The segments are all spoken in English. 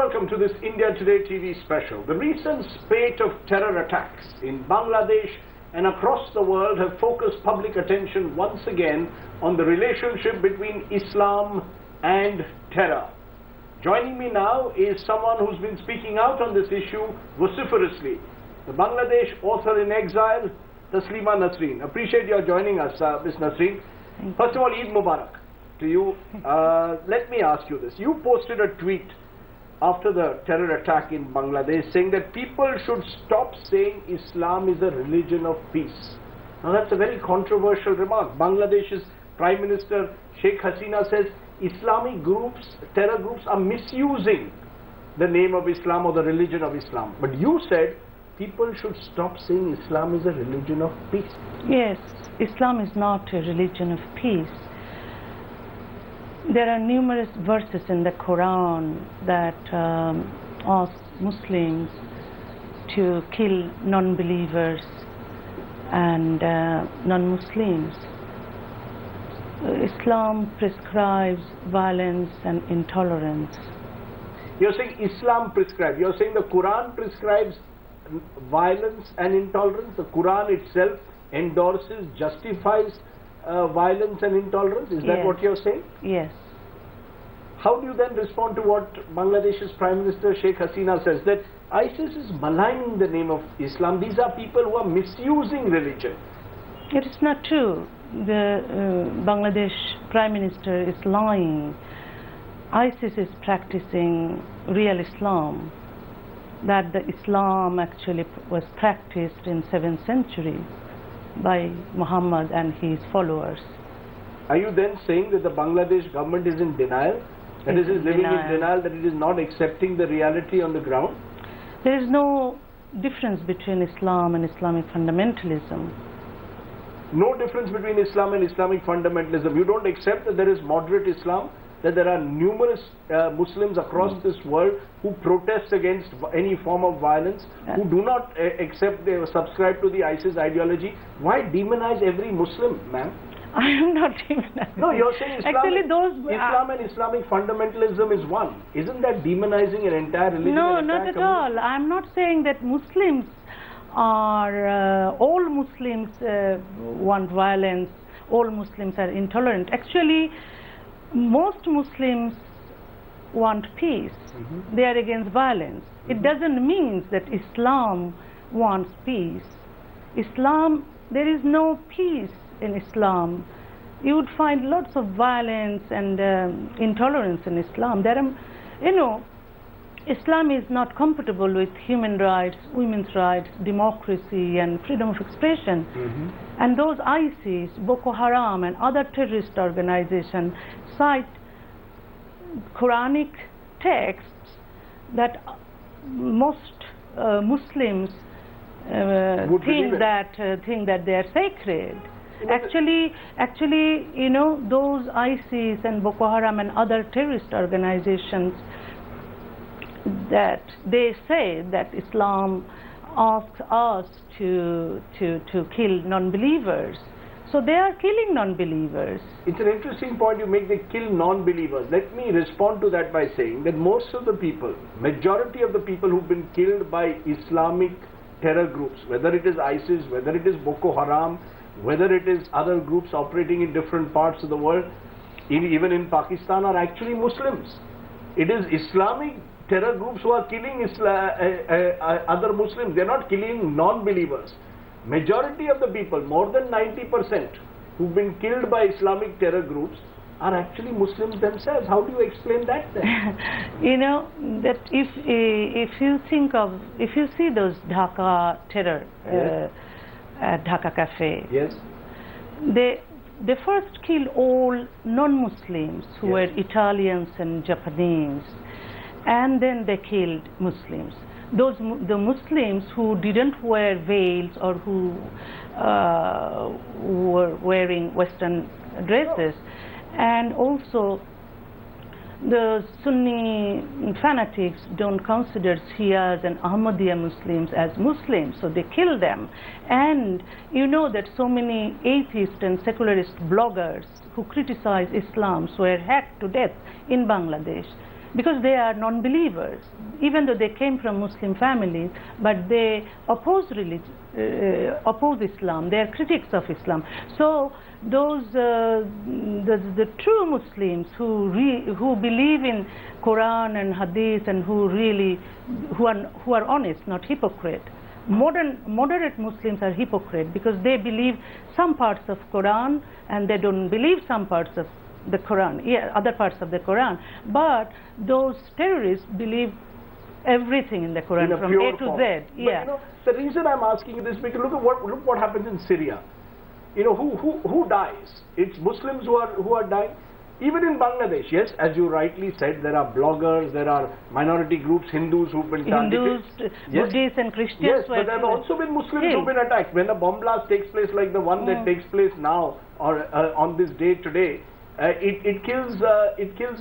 welcome to this India Today TV special. The recent spate of terror attacks in Bangladesh and across the world have focused public attention once again on the relationship between Islam and terror. Joining me now is someone who's been speaking out on this issue vociferously, the Bangladesh author in exile, Taslima Nasreen. Appreciate your joining us, Ms. Nasreen. First of all, Eid Mubarak to you. Let me ask you this. You posted a tweet after the terror attack in Bangladesh saying that people should stop saying Islam is a religion of peace. Now that's a very controversial remark. Bangladesh's Prime Minister Sheikh Hasina says Islamic groups, terror groups are misusing the name of Islam or the religion of Islam. But you said people should stop saying Islam is a religion of peace. Yes, Islam is not a religion of peace. There are numerous verses in the Quran that ask Muslims to kill non-believers and non-Muslims. Islam prescribes violence and intolerance. You're saying Islam prescribes. You're saying the Quran prescribes violence and intolerance. The Quran itself endorses, justifies violence and intolerance. Is that what you're saying? Yes. How do you then respond to what Bangladesh's Prime Minister Sheikh Hasina says, that ISIS is maligning the name of Islam? These are people who are misusing religion. It is not true. The Bangladesh Prime Minister is lying. ISIS is practicing real Islam, that the Islam actually was practiced in 7th century by Muhammad and his followers. Are you then saying that the Bangladesh government is in denial? That it is living in denial, that it is not accepting the reality on the ground? There is no difference between Islam and Islamic fundamentalism. No difference between Islam and Islamic fundamentalism. You don't accept that there is moderate Islam, that there are numerous Muslims across this world who protest against any form of violence, who do not accept, they subscribe to the ISIS ideology. Why demonize every Muslim, ma'am? I am not demonizing. No, you're saying Islam, actually, Islam and Islamic fundamentalism is one. Isn't that demonizing an entire religion? No, not at all. I'm not saying that Muslims are, all Muslims want violence, all Muslims are intolerant. Actually, most Muslims want peace. They are against violence. It doesn't mean that Islam wants peace. Islam, there is no peace in Islam. You would find lots of violence and intolerance in Islam. There are, Islam is not compatible with human rights, women's rights, democracy and freedom of expression. And those ISIS, Boko Haram and other terrorist organizations cite Quranic texts that most Muslims think that they are sacred. Actually, those ISIS and Boko Haram and other terrorist organizations, that they say that Islam asks us to kill non-believers. So they are killing non-believers. It's an interesting point you make, they kill non-believers. Let me respond to that by saying that most of the people, majority of the people who've been killed by Islamic terror groups, whether it is ISIS, whether it is Boko Haram, whether it is other groups operating in different parts of the world, even in Pakistan, are actually Muslims. It is Islamic terror groups who are killing other Muslims. They are not killing non-believers. Majority of the people, more than 90%, who've been killed by Islamic terror groups are actually Muslims themselves. How do you explain that then? That if you see those Dhaka terror, Dhaka cafe, they first killed all non-Muslims who were Italians and Japanese, and then they killed Muslims. The Muslims who didn't wear veils or who were wearing Western dresses, and also the Sunni fanatics don't consider Shias and Ahmadiyya Muslims as Muslims, so they kill them. And you know that so many atheist and secularist bloggers who criticize Islam were hacked to death in Bangladesh. because they are non-believers, even though they came from Muslim families, but they oppose religion, oppose Islam. They are critics of Islam. So those the true Muslims who believe in Quran and Hadith and who are honest, not hypocrite. Moderate Muslims are hypocrite because they believe some parts of Quran and they don't believe some parts of the Quran, other parts of the Quran. But those terrorists believe everything in the Quran from A to Z. But you know, the reason I'm asking you this because look what happens in Syria. You know, who dies? It's Muslims who are dying. Even in Bangladesh, yes, as you rightly said, there are bloggers, there are minority groups, Hindus who've been targeted. Hindus, Buddhists and Christians. Yes, but there have also been Muslims who've been attacked. When a bomb blast takes place like the one that takes place now or on this day today, it kills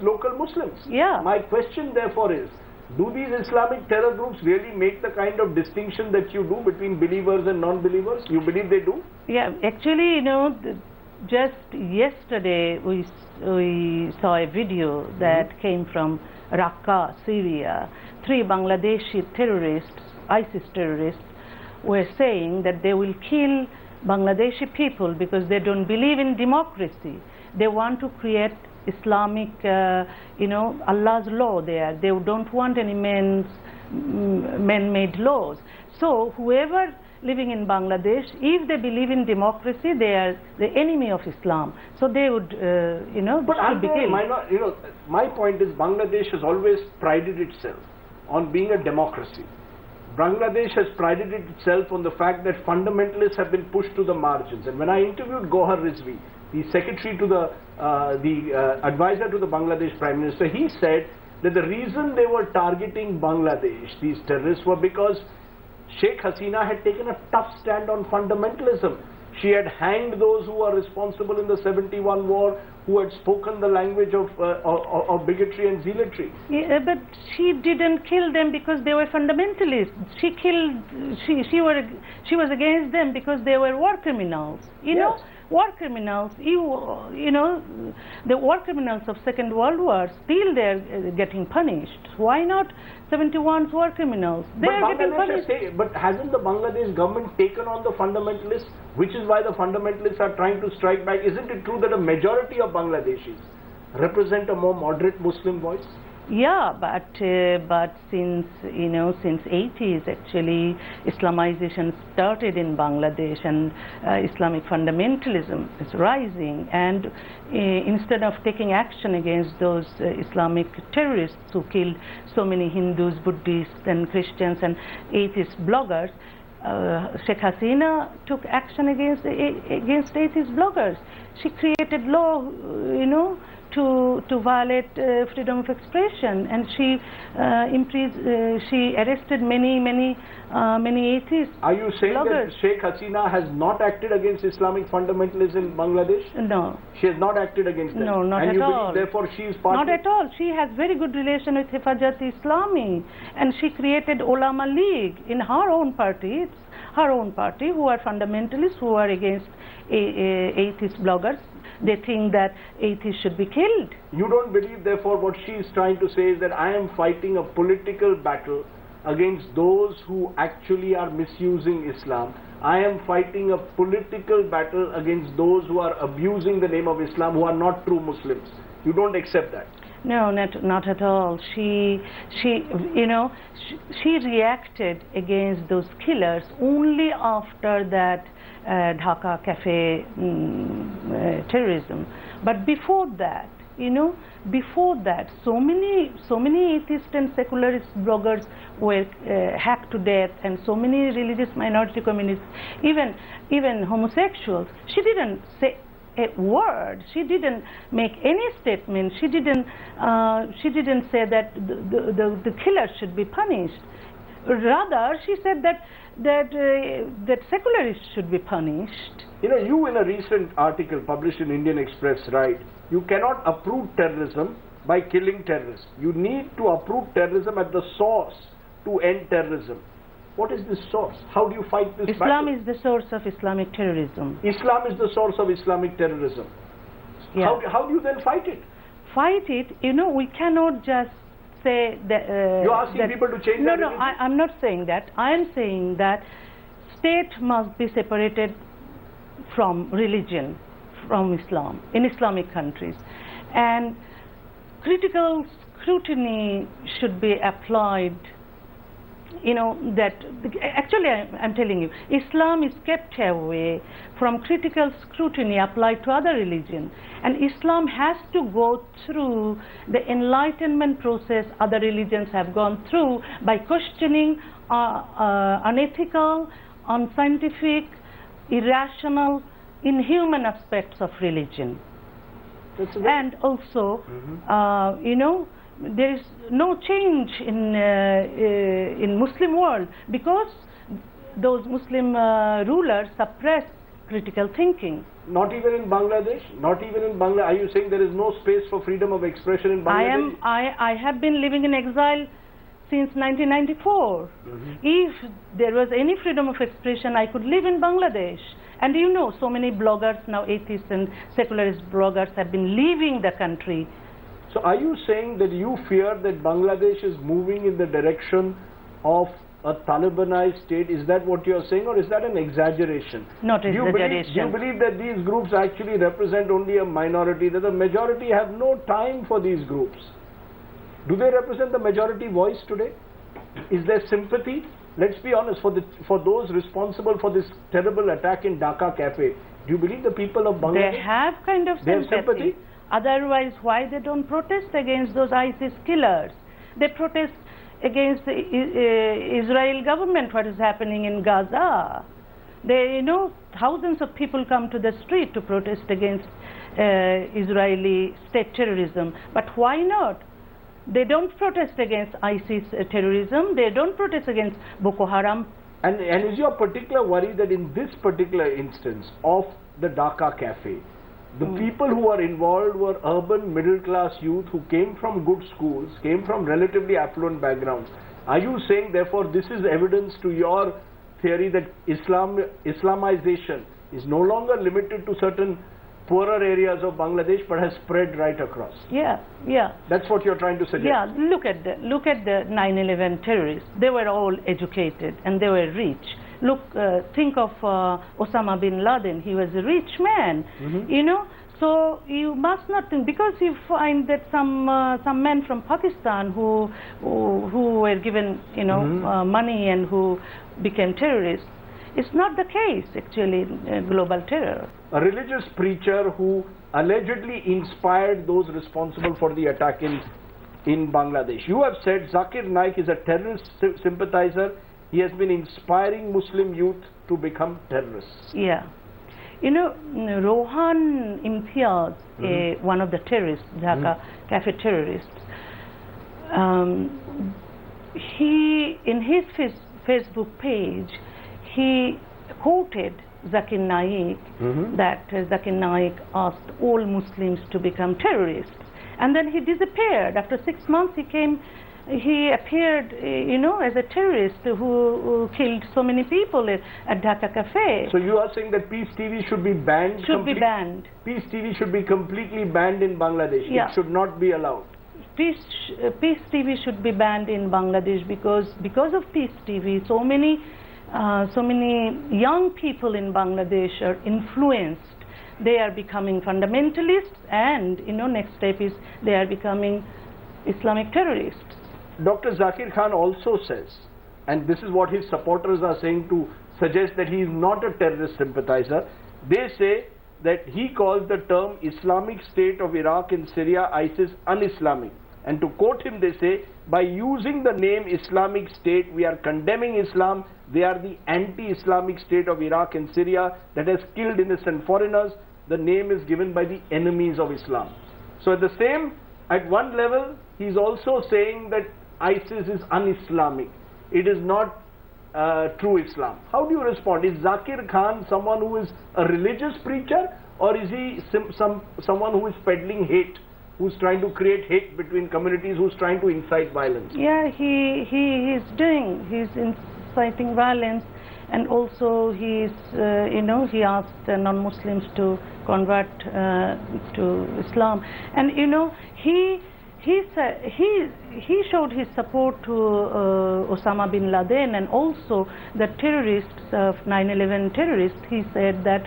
local Muslims. Yeah. My question therefore is, do these Islamic terror groups really make the kind of distinction that you do between believers and non-believers? You believe they do? Yeah, actually, you know, just yesterday we saw a video that came from Raqqa, Syria. 3 Bangladeshi terrorists, ISIS terrorists, were saying that they will kill Bangladeshi people because they don't believe in democracy. They want to create Islamic, you know, Allah's law there. They don't want any man-made laws. So whoever living in Bangladesh, if they believe in democracy, they are the enemy of Islam. So they would, you know, but my point is Bangladesh has always prided itself on being a democracy. Bangladesh has prided itself on the fact that fundamentalists have been pushed to the margins. And when I interviewed Gohar Rizvi, the secretary to the advisor to the Bangladesh Prime Minister, he said that the reason they were targeting Bangladesh, these terrorists, were because Sheikh Hasina had taken a tough stand on fundamentalism. She had hanged those who were responsible in the 71 war, who had spoken the language of bigotry and zealotry. Yeah, but she didn't kill them because they were fundamentalists. She was against them because they were war criminals. You know, war criminals. You know, the war criminals of Second World War, still they're getting punished. Why not 71's war criminals? They are getting punished. But hasn't the Bangladesh government taken on the fundamentalists, which is why the fundamentalists are trying to strike back? Isn't it true that a majority of Bangladeshis represent a more moderate Muslim voice? Yeah, but since, you know, since 80s actually Islamization started in Bangladesh and Islamic fundamentalism is rising, and instead of taking action against those Islamic terrorists who killed so many Hindus, Buddhists and Christians and atheist bloggers, Sheikh Hasina took action against atheist bloggers. She created law, you know, to violate freedom of expression, and she arrested many atheists. Are you saying bloggers. that Sheikh Hasina has not acted against Islamic fundamentalists in Bangladesh? No. She has not acted against them? No, not and at all. And you believe therefore she is part Not at all. She has very good relation with Hifazat-e-Islami, and she created Ulama League in her own party. It's her own party who are fundamentalists, who are against atheist bloggers. They think that atheists should be killed. You don't believe, therefore, what she is trying to say is that I am fighting a political battle against those who actually are misusing Islam. I am fighting a political battle against those who are abusing the name of Islam, who are not true Muslims. You don't accept that? No, not at all. She reacted against those killers only after that Dhaka cafe terrorism. But before that, you know, so many atheist and secularist bloggers were hacked to death, and so many religious minority communities, even homosexuals. She didn't say a word. She didn't make any statement. She didn't say that the killer should be punished. Rather, she said that secularists should be punished. You know, you in a recent article published in Indian Express write, you cannot approve terrorism by killing terrorists. You need to approve terrorism at the source to end terrorism. What is this source? How do you fight this Islam battle? is the source of Islamic terrorism. Islam is the source of Islamic terrorism. Yeah. How do you then fight it? Fight it, you know, we cannot just say that... You're asking people to change their religion? I'm not saying that. I am saying that state must be separated from religion, from Islam, in Islamic countries. And critical scrutiny should be applied, that actually I'm telling you, Islam is kept away from critical scrutiny applied to other religions, and Islam has to go through the enlightenment process other religions have gone through by questioning unethical, unscientific, irrational, inhuman aspects of religion. And also, there is no change in Muslim world because those Muslim rulers suppress critical thinking. Not even in Bangladesh? Not even in Bangladesh? Are you saying there is no space for freedom of expression in Bangladesh? I have been living in exile since 1994. If there was any freedom of expression, I could live in Bangladesh. And so many bloggers now, atheists and secularist bloggers, have been leaving the country. So are you saying that you fear that Bangladesh is moving in the direction of a Talibanized state? Is that what you are saying, or is that an exaggeration? Not exaggeration. Do you believe that these groups actually represent only a minority, that the majority have no time for these groups? Do they represent the majority voice today? Is there sympathy? Let's be honest, for those responsible for this terrible attack in Dhaka cafe, do you believe the people of Bangladesh? They have kind of sympathy. Otherwise, why they don't protest against those ISIS killers? They protest against the Israel government, what is happening in Gaza. They, thousands of people come to the street to protest against Israeli state terrorism. But why not? They don't protest against ISIS terrorism. They don't protest against Boko Haram. And is your particular worry that in this particular instance of the Dhaka cafe, the people who are involved were urban middle-class youth who came from good schools, came from relatively affluent backgrounds? Are you saying, therefore, this is evidence to your theory that Islamization is no longer limited to certain poorer areas of Bangladesh, but has spread right across? Yeah. That's what you're trying to suggest. Yeah, look at the 9/11 terrorists. They were all educated and they were rich. Look, think of Osama bin Laden. He was a rich man, So you must not think, because you find that some men from Pakistan who were given money and who became terrorists. It's not the case, actually, in global terror. A religious preacher who allegedly inspired those responsible for the attack in Bangladesh. You have said Zakir Naik is a terrorist sympathizer. He has been inspiring Muslim youth to become terrorists. Yeah. Rohan Imtiaz, one of the terrorists, Dhaka cafe terrorists, he, in his Facebook page, he quoted Zakir Naik, that Zakir Naik asked all Muslims to become terrorists. And then he disappeared. After 6 months he appeared, as a terrorist who killed so many people at Dhaka cafe. So you are saying that Peace TV should be banned? Should be banned. Peace TV should be completely banned in Bangladesh. Yeah. It should not be allowed. Peace TV should be banned in Bangladesh because of Peace TV, so many young people in Bangladesh are influenced. They are becoming fundamentalists, and next step is they are becoming Islamic terrorists. Dr. Zakir Khan also says, and this is what his supporters are saying to suggest that he is not a terrorist sympathizer. They say that he calls the term Islamic State of Iraq and Syria, ISIS, un-Islamic. And to quote him, they say, by using the name Islamic State, we are condemning Islam. They are the anti-Islamic State of Iraq and Syria that has killed innocent foreigners. The name is given by the enemies of Islam. So at one level, he's also saying that ISIS is un-Islamic. It is not true Islam. How do you respond? Is Zakir Khan someone who is a religious preacher, or is he someone who is peddling hate, who's trying to create hate between communities, who's trying to incite violence? Yeah, he's inciting violence, and also he asked non-Muslims to convert to Islam, and he showed his support to Osama bin Laden and also the terrorists of 9/11 terrorists. He said that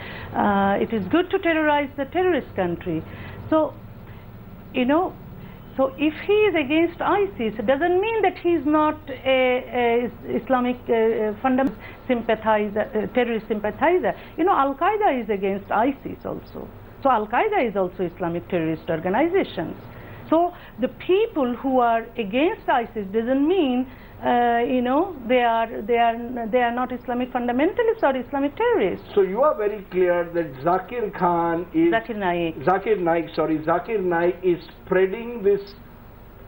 it is good to terrorize the terrorist country. So, you know, so if he is against ISIS, it doesn't mean that he is not a Islamic fundamental sympathizer, terrorist sympathizer. You know, Al Qaeda is against ISIS also. So Al Qaeda is also Islamic terrorist organizations. So the people who are against ISIS doesn't mean, you know, they are not Islamic fundamentalists or Islamic terrorists. So you are very clear that Zakir Naik is spreading this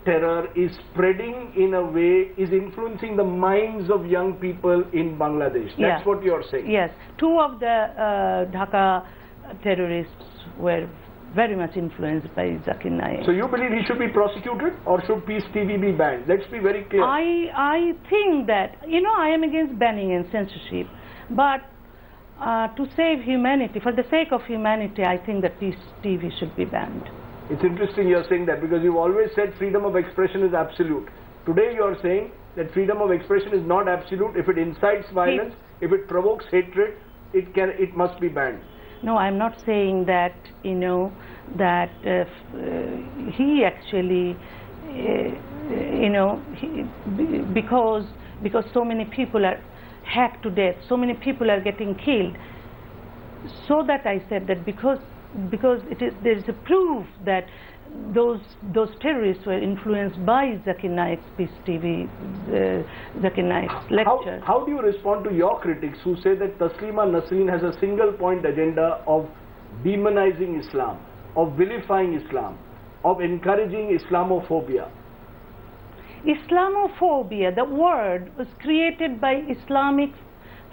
terror, is spreading in a way, is influencing the minds of young people in Bangladesh. That's what you are saying. Yes, two of the Dhaka terrorists were very much influenced by Zakir Naik. So you believe he should be prosecuted or should Peace TV be banned? Let's be very clear. I think that, you know, I am against banning and censorship, but to save humanity, for the sake of humanity, I think that Peace TV should be banned. It's interesting you're saying that, because you've always said freedom of expression is absolute. Today you're saying that freedom of expression is not absolute. If it incites violence, if it provokes hatred, it must be banned. No, I'm not saying that, you know, that he actually, you know, because so many people are hacked to death, so many people are getting killed. So that I said that because there is a proof that those terrorists were influenced by Zakir Naik's Peace TV, Zakir Naik's lecture. How do you respond to your critics who say that Taslima Nasreen has a single point agenda of demonizing Islam, of vilifying Islam, of encouraging Islamophobia? Islamophobia, the word was created by Islamic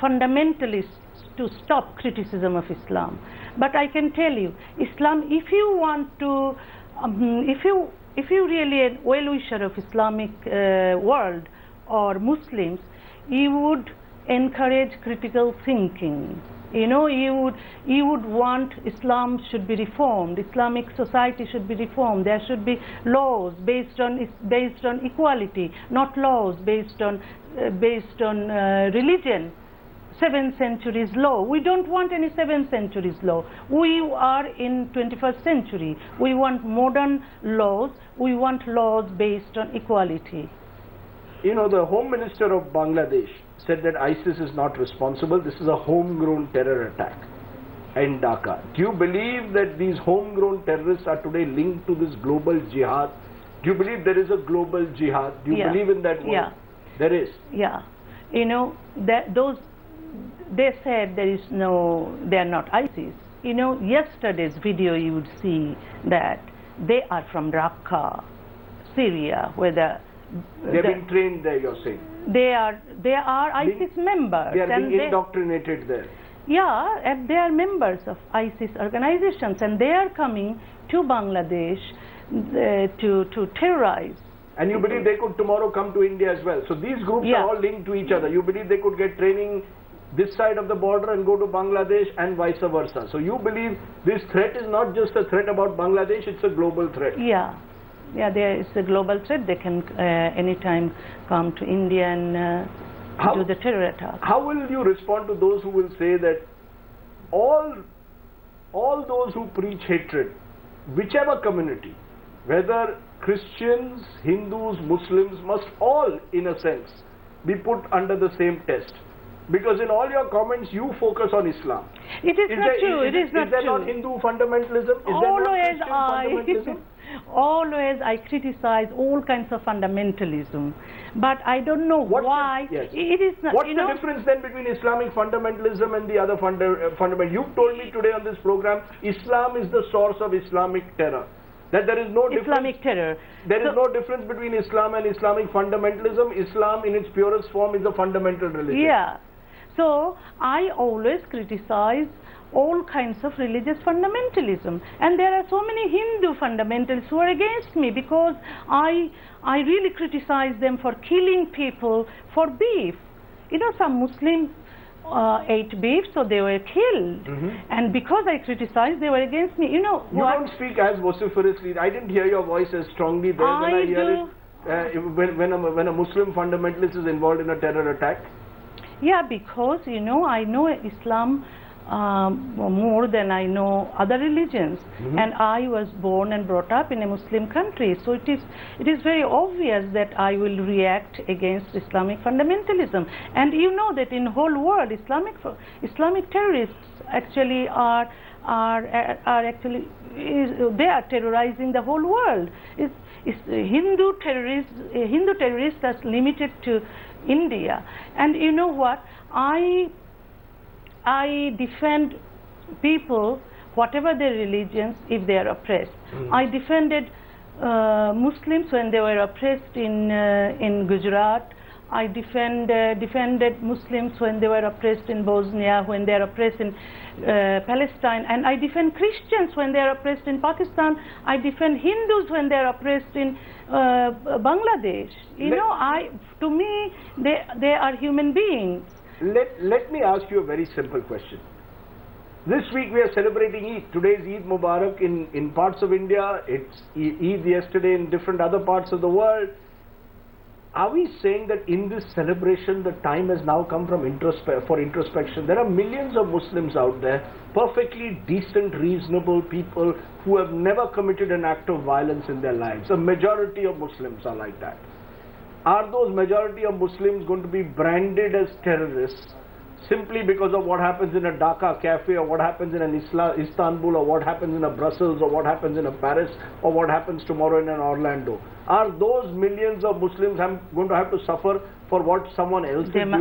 fundamentalists to stop criticism of Islam. But I can tell you, Islam, if you want to if you really a well-wisher of Islamic world or Muslims, you would encourage critical thinking. You know, you would want Islam should be reformed. Islamic society should be reformed. There should be laws based on equality, not laws based on religion. 7th century's law. We don't want any 7th century's law. We are in 21st century. We want modern laws. We want laws based on equality. You know, the Home Minister of Bangladesh said that ISIS is not responsible. This is a homegrown terror attack in Dhaka. Do you believe that these homegrown terrorists are today linked to this global jihad? Do you believe there is a global jihad? Do you believe in that word? Yeah. There is? Yeah. You know, they said they are not ISIS. You know, yesterday's video you would see that they are from Raqqa, Syria, where they've been trained there, you're saying? They are ISIS members. They are being indoctrinated there. Yeah, and they are members of ISIS organizations, and they are coming to Bangladesh to terrorize. And you believe they could tomorrow come to India as well? So these groups are all linked to each other. You believe they could get training this side of the border and go to Bangladesh and vice versa. So you believe this threat is not just a threat about Bangladesh, it's a global threat. Yeah, there is a global threat. They can anytime come to India and do the terror attack. How will you respond to those who will say that all those who preach hatred, whichever community, whether Christians, Hindus, Muslims, must all, in a sense, be put under the same test? Because in all your comments, you focus on Islam. It is not true. It is not true. Is there not Hindu fundamentalism? Is there not Christian fundamentalism? Always I criticize all kinds of fundamentalism. But I don't know why. It is not. What's the difference then between Islamic fundamentalism and the other fundamental? You've told me today on this program, Islam is the source of Islamic terror. That there is no Islamic terror. There is no difference between Islam and Islamic fundamentalism. Islam in its purest form is a fundamental religion. Yeah. So I always criticize all kinds of religious fundamentalism, and there are so many Hindu fundamentalists who are against me because I really criticize them for killing people for beef. You know, some Muslims ate beef, so they were killed. And because I criticized, they were against me. You know you what? Don't speak as vociferously. I didn't hear your voice as strongly there when I hear it when a Muslim fundamentalist is involved in a terror attack. Yeah, because you know, I know Islam more than I know other religions, and I was born and brought up in a Muslim country, so it is very obvious that I will react against Islamic fundamentalism. And you know that in whole world Islamic terrorists actually are actually they are terrorizing the whole world. Hindu terrorists are limited to India. And you know what, I defend people, whatever their religions, if they are oppressed. I defended Muslims when they were oppressed in Gujarat. I defended Muslims when they were oppressed in Bosnia, when they are oppressed in Palestine, and I defend Christians when they are oppressed in Pakistan. I defend Hindus when they are oppressed in Bangladesh. You know, to me, they are human beings. Let me ask you a very simple question. This week we are celebrating Eid. Today is Eid Mubarak in parts of India. It's Eid yesterday in different other parts of the world. Are we saying that in this celebration the time has now come for introspection? There are millions of Muslims out there, perfectly decent, reasonable people who have never committed an act of violence in their lives. A majority of Muslims are like that. Are those majority of Muslims going to be branded as terrorists simply because of what happens in a Dhaka cafe, or what happens in an Istanbul, or what happens in a Brussels, or what happens in a Paris, or what happens tomorrow in an Orlando? Are those millions of Muslims going to have to suffer for what someone else is doing?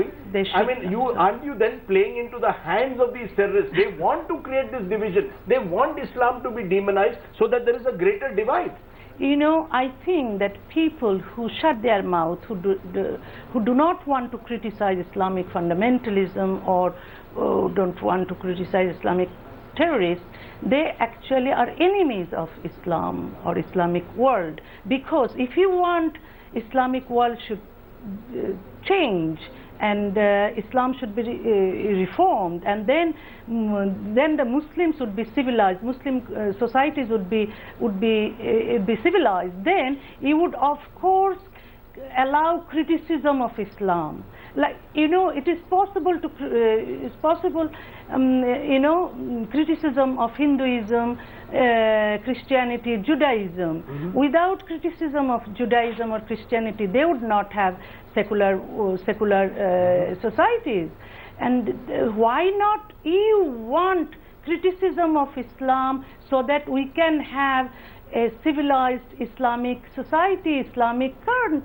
I mean, aren't you then playing into the hands of these terrorists? They want to create this division. They want Islam to be demonized so that there is a greater divide. You know, I think that people who shut their mouth, who do not want to criticize Islamic fundamentalism or don't want to criticize Islamic terrorists, they actually are enemies of Islam or Islamic world. Because if you want Islamic world should change, and Islam should be reformed, and then the Muslims would be civilized, Muslim societies would be civilized, then you would of course allow criticism of Islam. Like, you know, it is possible to you know, criticism of Hinduism, Christianity, Judaism. Without criticism of Judaism or Christianity, they would not have secular societies. And why not you want criticism of Islam so that we can have a civilized Islamic society, Islamic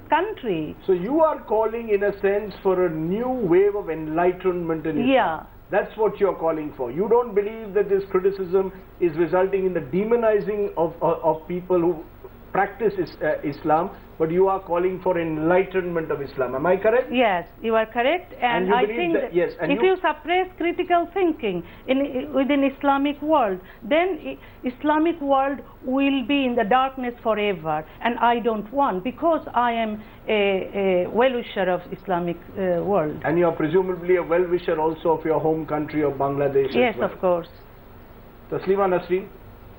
country? So you are calling, in a sense, for a new wave of enlightenment in Islam. Yeah. That's what you're calling for. You don't believe that this criticism is resulting in the demonizing of people who practice Islam, but you are calling for enlightenment of Islam. Am I correct? Yes, you are correct. And I think that yes, and if you suppress critical thinking within Islamic world, then Islamic world will be in the darkness forever. And I don't want, because I am a well-wisher of Islamic world. And you are presumably a well-wisher also of your home country of Bangladesh. Yes, as well. of course. Taslima Nasreen,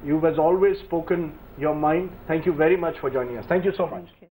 you have always spoken your mind. Thank you very much for joining us. Thank you so much.